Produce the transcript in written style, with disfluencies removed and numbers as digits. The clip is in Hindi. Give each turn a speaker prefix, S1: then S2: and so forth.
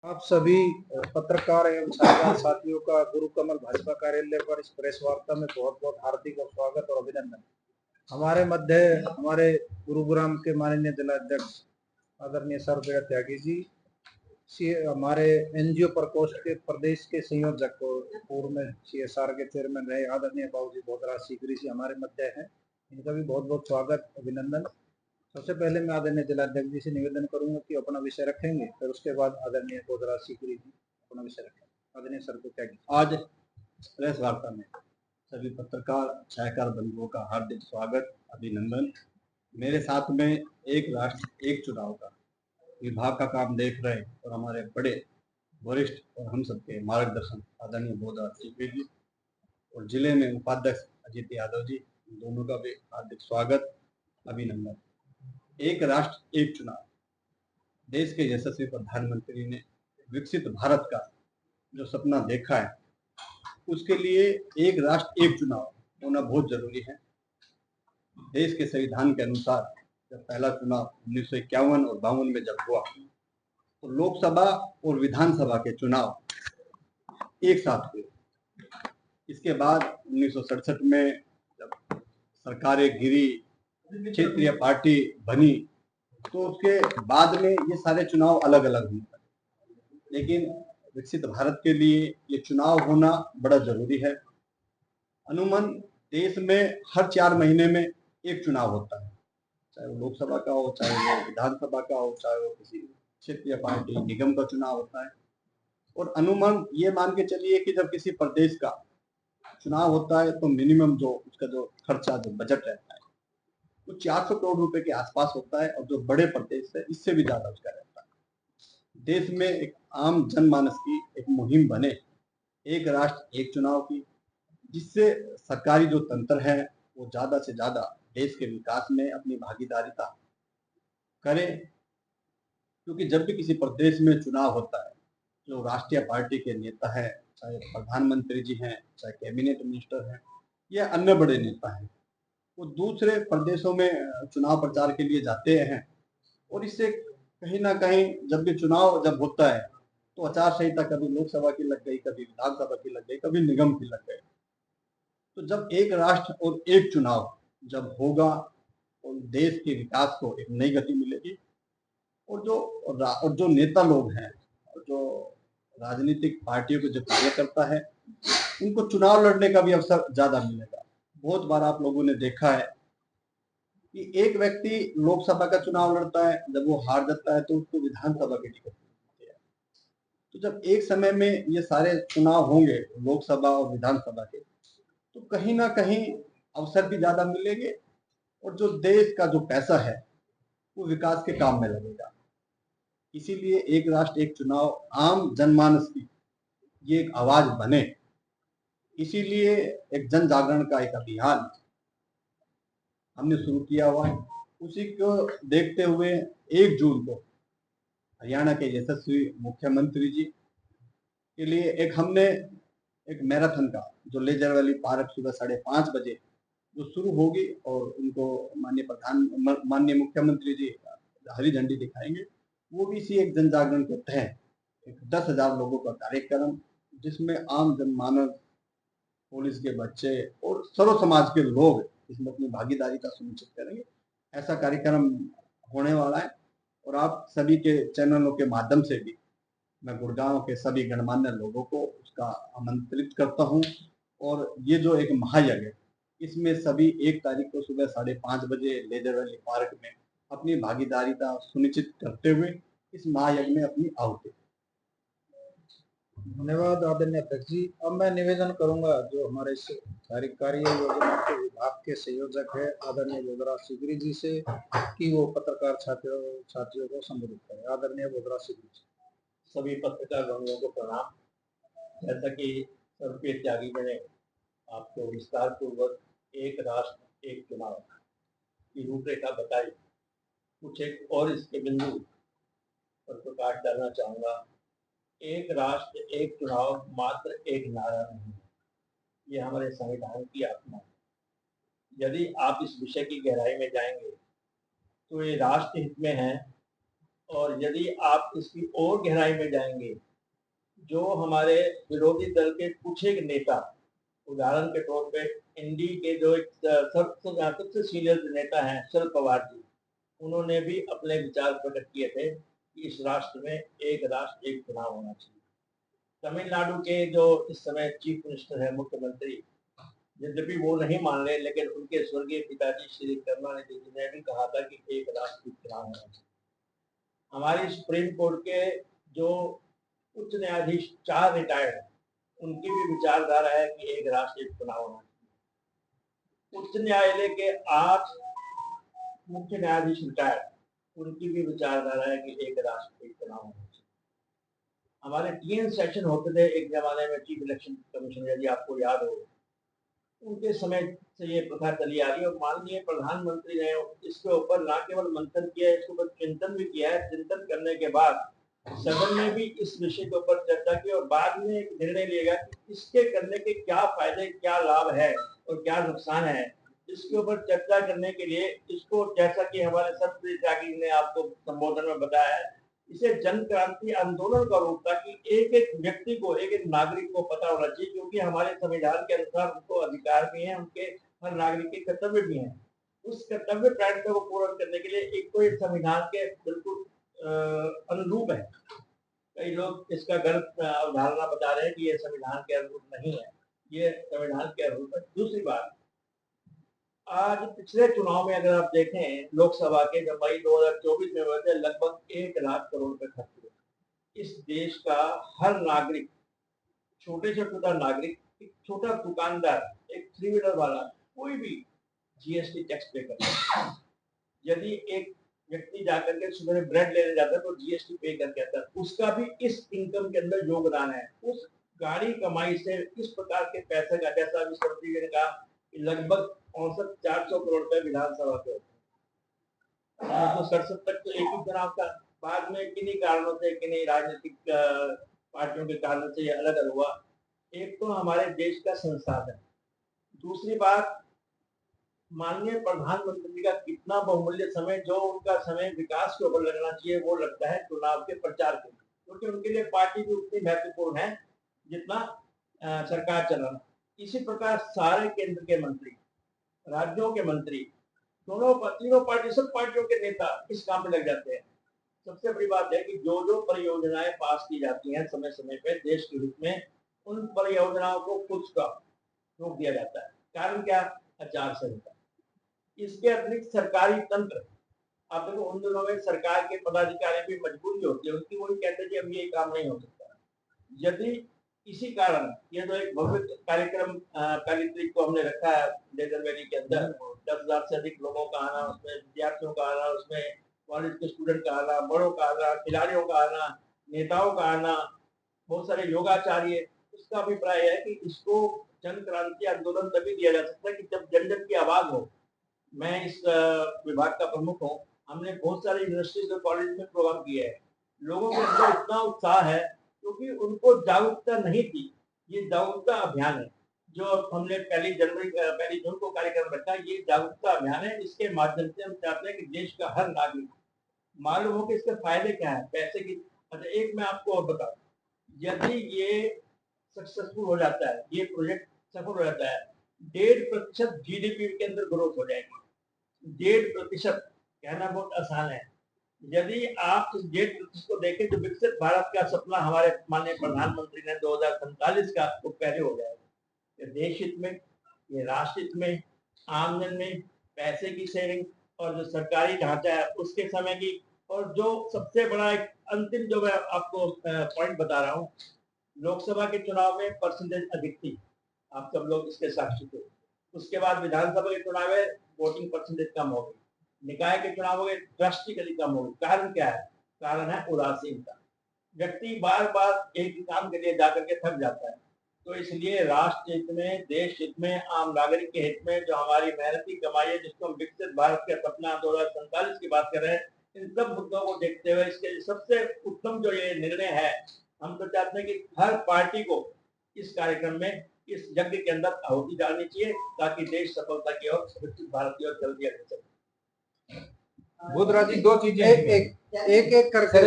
S1: आप सभी पत्रकार एवं छात्रकार साथियों का गुरु कमल भाजपा कार्यालय पर इस प्रेस वार्ता में बहुत बहुत हार्दिक और स्वागत और अभिनंदन। हमारे मध्य हमारे गुरुग्राम के माननीय जिलाध्यक्ष आदरणीय सर बेड़ा त्यागी जी, हमारे एनजीओ प्रकोष्ठ के प्रदेश के संयोजक और पूर्व में सीएसआर के चेयरमैन रहे आदरणीय बाबूजी भोदराज सीकरी जी हमारे मध्य हैं। इनका भी बहुत बहुत स्वागत अभिनंदन। सबसे पहले मैं आदरणीय जिलाध्यक्ष जी से निवेदन करूंगा कि अपना विषय रखेंगे, फिर उसके बाद आदरणीय भोदराज सीकरी जी अपना विषय रखेंगे। आदरणीय सर को क्या
S2: आज प्रेस वार्ता में सभी पत्रकार छायाकार बंधुओं का हार्दिक स्वागत अभिनंदन। मेरे साथ में एक राष्ट्र एक चुनाव का विभाग का काम देख रहे और हमारे बड़े वरिष्ठ और हम सबके मार्गदर्शन आदरणीय भोदराज सीकरी जी और जिले में उपाध्यक्ष अजीत यादव जी, दोनों का भी हार्दिक स्वागत अभिनंदन। एक राष्ट्र एक चुनाव, देश के यशस्वी प्रधानमंत्री ने विकसित भारत का जो सपना देखा है, उसके लिए एक राष्ट्र एक चुनाव होना बहुत जरूरी है। देश के संविधान के अनुसार जब पहला चुनाव 1951 और 52 में जब हुआ तो लोकसभा और विधानसभा के चुनाव एक साथ हुए। इसके बाद 1967 में जब सरकारें गिरी, क्षेत्रीय पार्टी बनी, तो उसके बाद में ये सारे चुनाव अलग अलग हुए। लेकिन विकसित भारत के लिए ये चुनाव होना बड़ा जरूरी है। अमूमन देश में हर 4 महीने में एक चुनाव होता है, चाहे वो लोकसभा का हो, चाहे वो विधानसभा का हो, चाहे वो किसी क्षेत्रीय पार्टी निगम का चुनाव होता है। और अनुमान ये मान के चलिए कि जब किसी प्रदेश का चुनाव होता है तो मिनिमम जो उसका जो खर्चा, जो बजट रहता है, वो 400 करोड़ रुपए के आसपास होता है, और जो बड़े प्रदेश है इससे भी ज्यादा उसका रहता है। देश में एक आम जनमानस की एक मुहिम बने एक राष्ट्र एक चुनाव की, जिससे सरकारी जो तंत्र है वो ज्यादा से ज्यादा देश के विकास में अपनी भागीदारिता करे। क्योंकि जब भी किसी प्रदेश में चुनाव होता है, जो राष्ट्रीय पार्टी के नेता है, चाहे प्रधानमंत्री जी हैं, चाहे कैबिनेट मिनिस्टर हैं या अन्य बड़े नेता हैं, वो दूसरे प्रदेशों में चुनाव प्रचार के लिए जाते हैं। और इससे कहीं ना कहीं जब भी चुनाव जब होता है तो आचार संहिता कभी लोकसभा की लग गई, कभी विधानसभा की लग गई, कभी निगम की लग गई। तो जब एक राष्ट्र और एक चुनाव जब होगा तो देश के विकास को एक नई गति मिलेगी। और जो नेता लोग हैं, जो राजनीतिक पार्टियों के जो कार्यकर्ता है, उनको चुनाव लड़ने का भी अवसर ज्यादा मिलेगा। बहुत बार आप लोगों ने देखा है कि एक व्यक्ति लोकसभा का चुनाव लड़ता है, जब वो हार जाता है तो उसको विधानसभा की टिकट मिलती है। तो जब एक समय में ये सारे चुनाव होंगे लोकसभा और विधानसभा के, तो कहीं ना कहीं अवसर भी ज्यादा मिलेंगे और जो देश का जो पैसा है वो विकास के काम में लगेगा। इसीलिए एक राष्ट्र एक चुनाव आम जनमानस की ये एक आवाज बने, इसीलिए एक जन जागरण का एक अभियान हमने शुरू किया हुआ है। उसी को देखते हुए 1 जून को हरियाणा के यशस्वी मुख्यमंत्री जी के लिए हमने एक मैराथन का जो लेजर वैली पार्क सुबह 5:30 बजे जो शुरू होगी, और उनको माननीय मुख्यमंत्री जी हरी झंडी दिखाएंगे। वो भी इसी एक जन जागरण के तहत एक 10,000 लोगों का कार्यक्रम, जिसमें आम जनमानस, पुलिस के बच्चे और सर्व समाज के लोग इसमें अपनी भागीदारी का सुनिश्चित करेंगे। ऐसा कार्यक्रम होने वाला है और आप सभी के चैनलों के माध्यम से भी मैं गुड़गांव के सभी गणमान्य लोगों को उसका आमंत्रित करता हूं। और ये जो एक महायज्ञ है, इसमें सभी 1 तारीख को सुबह 5:30 बजे लेजर वैली पार्क में अपनी भागीदारिता सुनिश्चित करते हुए इस महायज्ञ में अपनी आहुति।
S1: धन्यवाद आदरणीय अध्यक्ष जी। अब मैं निवेदन करूंगा जो हमारे कार्य योजना के विभाग के संयोजक है आदरणीय भोदराज सीकरी जी से कि वो पत्रकार साथियों को संबोधित करें। आदरणीय भोदराज सीकरी जी।
S3: सभी पत्रकार बंधुओं को प्रणाम। जैसा कि सर्वप्रिय त्यागी ने आपको विस्तार पूर्वक एक राष्ट्र एक चुनाव की रूपरेखा बताई, कुछ एक और इसके बिंदु पर प्रकाश डालना चाहूँगा। एक राष्ट्र एक चुनाव मात्र एक नारा नहीं है, ये हमारे संविधान की आत्मा है। यदि आप इस विषय की गहराई में जाएंगे तो ये राष्ट्र हित में है और यदि आप इसकी और गहराई में जाएंगे, जो हमारे विरोधी दल के कुछ एक नेता, उदाहरण के तौर पे एनडीए के जो एक सबसे सीनियर नेता हैं शरद पवार जी, उन्होंने भी अपने विचार प्रकट किए थे कि इस राष्ट्र में एक राष्ट्र एक चुनाव होना चाहिए। तमिलनाडु के जो इस समय चीफ मिनिस्टर है, मुख्यमंत्री, यद्यपि वो नहीं मान रहे, लेकिन उनके स्वर्गीय पिताजी श्री करुणानिधि जी ने भी कहा था कि एक राष्ट्र एक चुनाव होना चाहिए। हमारी सुप्रीम कोर्ट के जो उच्च न्यायाधीश 4 रिटायर्ड, उनकी भी विचारधारा है कि एक राष्ट्र एक चुनाव होना चाहिए। उच्च न्यायालय के 8 मुख्य न्यायाधीश रिटायर्ड, उनकी भी विचारधारा है कि एक राष्ट्र एक चुनाव होना चाहिए। हमारे 3 सेशन होते थे एक जमाने में, चीफ इलेक्शन कमीशन, यदि आपको याद हो, उनके समय से ये प्रथा चली आ रही है। और माननीय प्रधानमंत्री ने इसके ऊपर न केवल मंथन किया है, इसके ऊपर चिंतन भी किया है। चिंतन करने के बाद सदन में भी इस विषय के ऊपर चर्चा की और बाद में एक निर्णय लिया कि इसके करने के क्या फायदे, क्या लाभ है और क्या नुकसान है। इसके ऊपर चर्चा करने के लिए इसको, जैसा कि हमारे सर्वप्रिय त्यागी ने आपको संबोधन में बताया है, इसे जन क्रांति आंदोलन का रूप था कि एक एक व्यक्ति को, एक एक नागरिक को पता होना चाहिए, क्योंकि हमारे संविधान के अनुसार उनको अधिकार भी हैं, उनके हर नागरिक के कर्तव्य भी हैं। उस कर्तव्य प्रायिकता को पूर्ण करने के लिए एक तो एक संविधान के बिल्कुल अनुरूप है। कई लोग इसका गलत अवधारणा बता रहे हैं कि ये संविधान के अनुरूप नहीं है, ये संविधान के अनुरूप है। दूसरी बात, आज पिछले चुनाव में अगर आप देखें, लोकसभा के जब मई 2024 में हुए थे, लगभग 1 लाख करोड़ रुपए खर्च हुए। इस देश का हर नागरिक, छोटे से छोटा नागरिक, एक छोटा दुकानदार, एक 3 व्हीलर वाला, कोई भी जीएसटी टैक्स पे करता है। यदि एक व्यक्ति जाकर के सुबह में ब्रेड लेने जाता है तो जीएसटी पे करके आता है, उसका भी इस इनकम के अंदर योगदान है। उस गाड़ी कमाई से इस प्रकार के पैसे का, जैसा अभी सब्जी ने कहा, लगभग औसत 400 करोड़ रुपए विधानसभा के होते हैं। तो 67 तक तो एक ही चुनाव का, बाद में किन्हीं कारणों से, किन्हीं राजनीतिक पार्टियों के कारण से ये अलग अलग हुआ। एक तो हमारे देश का संसाधन, दूसरी बात माननीय प्रधानमंत्री का कितना बहुमूल्य समय, जो उनका समय विकास के ऊपर लगना चाहिए, वो लगता है चुनाव के प्रचार के लिए, क्योंकि उनके लिए पार्टी भी उतनी महत्वपूर्ण है जितना सरकार चलाना। इसी प्रकार सारे केंद्र के मंत्री, राज्यों के मंत्री, तीनों पार्टी, सब पार्टियों के नेता इस काम में लग जाते हैं। सबसे बड़ी बात है कि जो जो परियोजनाएं पास की जाती हैं समय समय पे देश के हित में, उन परियोजनाओं को कुछ का रोक दिया जाता है। कारण क्या? आचार संहिता। इसके अतिरिक्त सरकारी तंत्र, आप देखो उन दिनों में सरकार के पदाधिकारी भी मजबूरी होती है उनकी, वही कहते हैं कि अब ये काम नहीं हो सकता। यदि इसी कारण ये जो एक भव्य कार्यक्रम पहली तारीख को हमने रखा है डेजर वैली के अंदर, 10,000 से अधिक लोगों का आना, उसमें विद्यार्थियों का आना, उसमें कॉलेज के स्टूडेंट का आना, बड़ों का आना, खिलाड़ियों का आना, नेताओं का आना, बहुत सारे योगाचार्य, उसका अभिप्राय है कि इसको जन क्रांति आंदोलन तभी दिया जा सकता है कि जब जन जन की आवाज हो। मैं इस विभाग का प्रमुख हूँ, हमने बहुत सारे यूनिवर्सिटीज और कॉलेज में प्रोग्राम किए हैं। लोगों के अंदर इतना उत्साह है क्योंकि उनको जागरूकता नहीं थी। ये जागरूकता अभियान है जो हमने पहली जून को कार्यक्रम रखा। ये जागरूकता अभियान है, इसके माध्यम से हम चाहते हैं कि देश का हर नागरिक मालूम हो कि इसके फायदे क्या है, पैसे की। अच्छा, एक मैं आपको और बताऊं, यदि ये सक्सेसफुल हो जाता है, ये प्रोजेक्ट सफल हो जाता है, 1.5% जीडीपी के अंदर ग्रोथ हो जाएगी। 1.5% कहना बहुत आसान है। यदि आप इस 1.5% को देखें, जो विकसित भारत का सपना हमारे माननीय प्रधानमंत्री ने 2047 का, वो पहले हो जाएगा। ये देश हित में, ये राष्ट्र हित में, आमदन में, पैसे की सेविंग और जो सरकारी ढांचा है उसके समय की, और जो सबसे बड़ा एक अंतिम जो मैं आपको पॉइंट बता रहा हूँ, लोकसभा के चुनाव में परसेंटेज अधिक थी, आप सब लोग इसके साक्षी थे। उसके बाद विधानसभा के चुनाव में वोटिंग परसेंटेज कम हो गई, निकाय के चुनाव में ड्रास्टिकली कम हो गई। कारण क्या है? कारण है उदासीनता। व्यक्ति बार बार एक ही काम के लिए जाकर के थक जाता है। तो इसलिए राष्ट्र हित में, देश हित में, आम नागरिक के हित में, जो हमारी मेहनती कमाई है, जिसको हम विकसित भारत का सपना 2047 की बात कर रहे हैं, इन सब मुद्दों को देखते हुए इसके सबसे उत्तम जो ये निर्णय है, हम तो चाहते हैं कि हर पार्टी को इस कार्यक्रम में, इस यज्ञ के अंदर आहुति डालनी चाहिए, ताकि देश सफलता की ओर, विकसित भारत की ओर जल्दी आगे चले।
S4: बुधराज जी दो चीजें
S1: एक एक करके